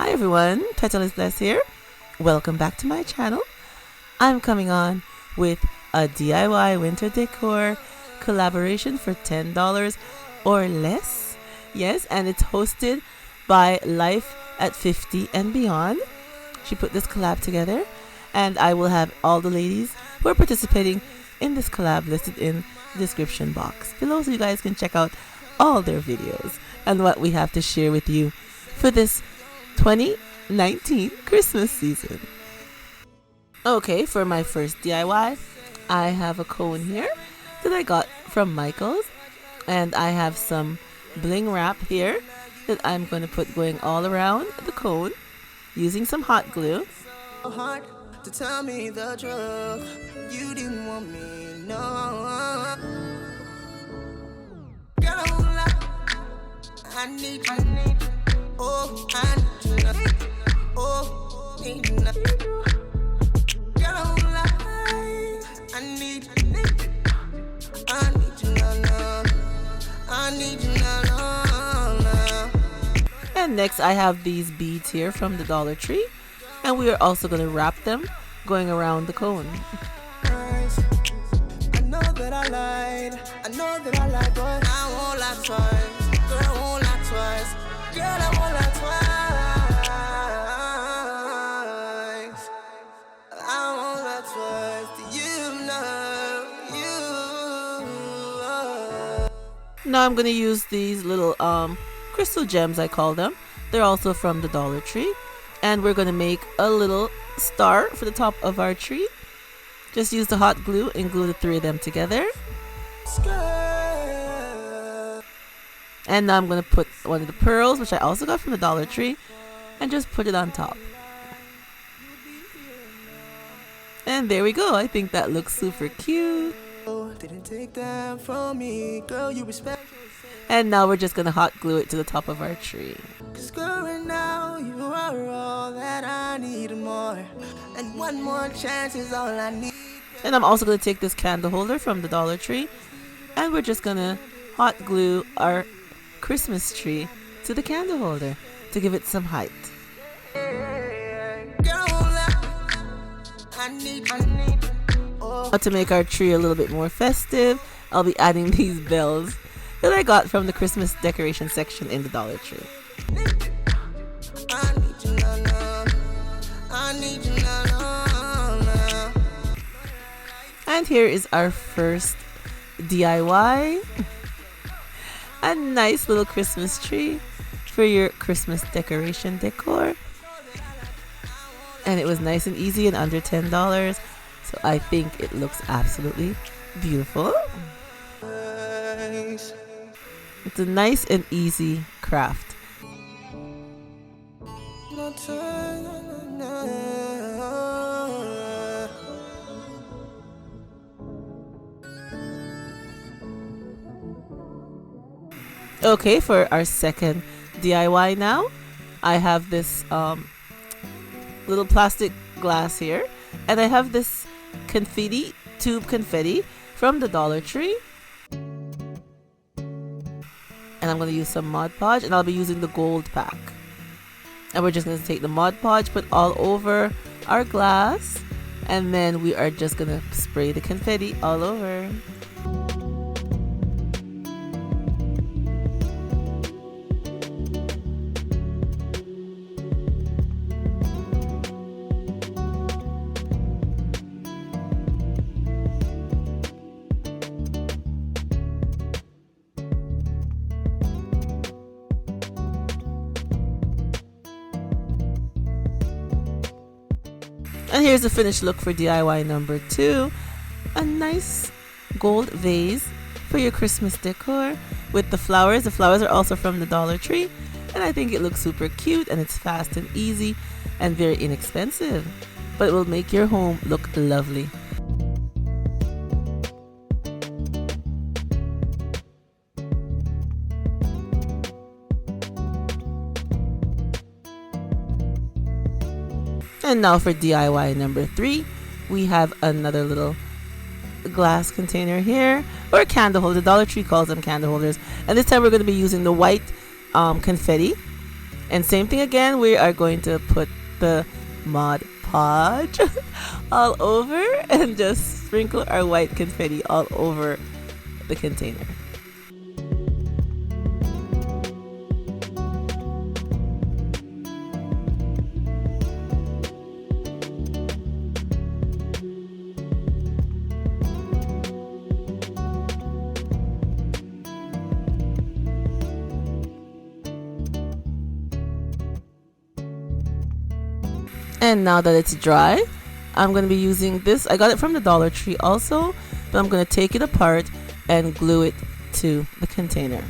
Hi everyone, Petalisbless here. Welcome back to my channel. I'm coming on with a DIY winter decor collaboration for $10 or less. Yes, and it's hosted by Life at 50 and Beyond. She put this collab together, and I will have all the ladies who are participating in this collab listed in the description box below, so you guys can check out all their videos and what we have to share with you for this 2019 Christmas season. Okay, for my first DIY, I have a cone here that I got from Michael's, and I have some bling wrap here that I'm going to put going all around the cone using some hot glue. Hard to tell me the truth. You didn't want me, no. Girl, I won't lie. I need you. Oh, I need you. Oh, need you. Girl, I won't lie. I need you. I need you, no. I need you, no. And next I have these beads here from the Dollar Tree, and we are also going to wrap them going around the cone. I know that I lied. I know that I lied, but I won't lie twice. Girl, I won't lie twice. Girl, I won't lie twice. I won't lie twice. You know, you. Now I'm going to use these little crystal gems, I call them. They're also from the Dollar Tree, and we're going to make a little star for the top of our tree. Just use the hot glue and glue the three of them together. And now I'm going to put one of the pearls, which I also got from the Dollar Tree, and just put it on top. And there we go. I think that looks super cute. Didn't take that from me, girl. You respect. And now we're just going to hot glue it to the top of our tree. 'Cause girl, right now you are all that I need and more. And one more chance is all I need. And I'm also going to take this candle holder from the Dollar Tree, and we're just going to hot glue our Christmas tree to the candle holder to give it some height. Now to make our tree a little bit more festive, I'll be adding these bells that I got from the Christmas decoration section in the Dollar Tree. And here is our first DIY. A nice little Christmas tree for your Christmas decoration decor. And it was nice and easy and under $10. So I think it looks absolutely beautiful. It's a nice and easy craft. Okay, for our second DIY now, I have this little plastic glass here, and I have this tube confetti from the Dollar Tree. And I'm going to use some Mod Podge, and I'll be using the gold pack. And we're just going to take the Mod Podge, put all over our glass, and then we are just going to spray the confetti all over. And here's the finished look for DIY number 2. A nice gold vase for your Christmas decor with the flowers. The flowers are also from the Dollar Tree, and I think it looks super cute, and it's fast and easy and very inexpensive, but it will make your home look lovely. And now for DIY number 3, we have another little glass container here, or a candle holder. Dollar Tree calls them candle holders. And this time we're going to be using the white confetti. And same thing again, we are going to put the Mod Podge all over and just sprinkle our white confetti all over the container. And now that it's dry, I'm going to be using this. I got it from the Dollar Tree also, but I'm going to take it apart and glue it to the container.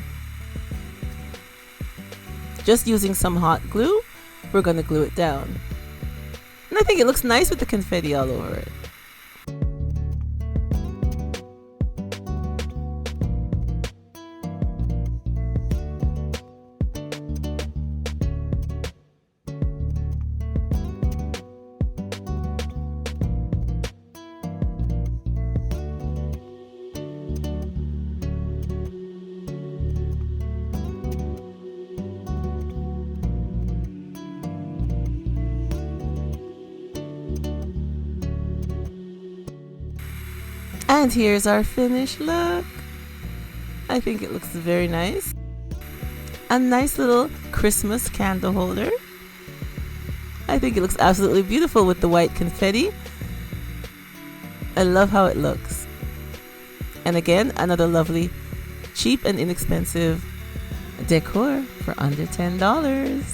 Just using some hot glue, we're going to glue it down. And I think it looks nice with the confetti all over it. And here's our finished look. I think it looks very nice. A nice little Christmas candle holder. I think it looks absolutely beautiful with the white confetti. I love how it looks. And again, another lovely, cheap and inexpensive decor for under $10.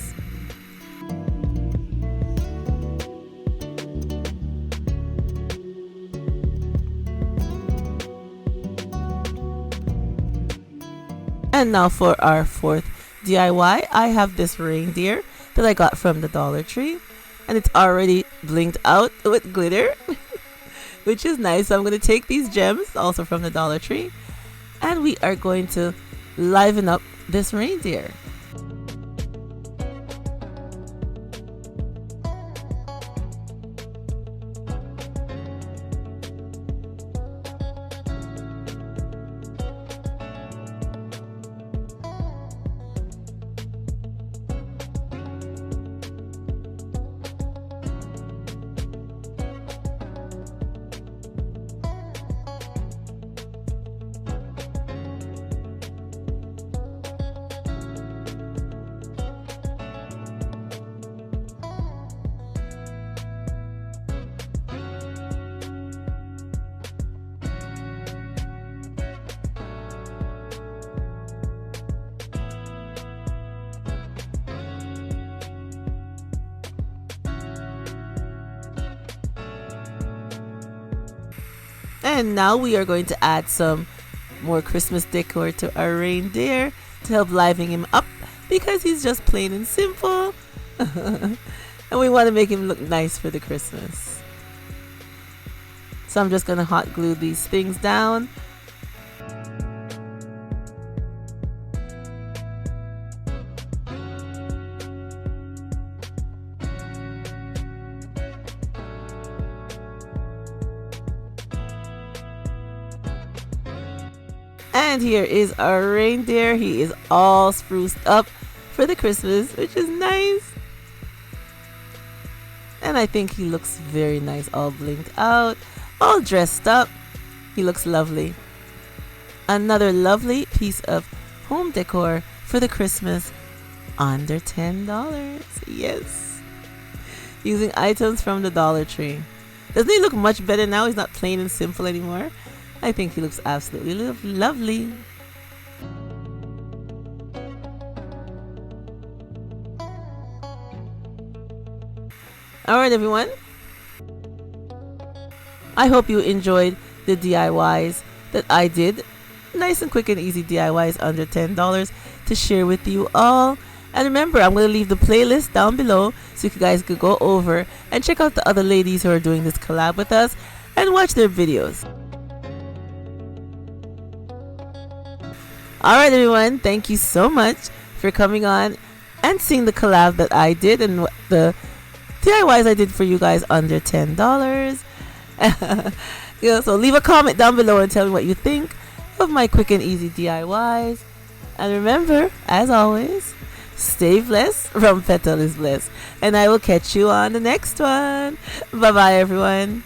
And now for our fourth DIY, I have this reindeer that I got from the Dollar Tree, and it's already blinked out with glitter, which is nice. So I'm going to take these gems, also from the Dollar Tree, and we are going to liven up this reindeer. And now we are going to add some more Christmas decor to our reindeer to help liven him up, because he's just plain and simple. And we want to make him look nice for the Christmas. So I'm just going to hot glue these things down. And here is our reindeer. He is all spruced up for the Christmas, which is nice. And I think he looks very nice, all blinked out, all dressed up. He looks lovely. Another lovely piece of home decor for the Christmas under $10. Yes. Using items from the Dollar Tree. Doesn't he look much better now? He's not plain and simple anymore. I think he looks absolutely lovely. Alright everyone, I hope you enjoyed the DIYs that I did. Nice and quick and easy DIYs under $10 to share with you all. And remember, I'm going to leave the playlist down below so you guys could go over and check out the other ladies who are doing this collab with us and watch their videos. Alright everyone, thank you so much for coming on and seeing the collab that I did and the DIYs I did for you guys under $10. So leave a comment down below and tell me what you think of my quick and easy DIYs. And remember, as always, Stay blessed from Petalisbless. And I will catch you on the next one. Bye bye, everyone.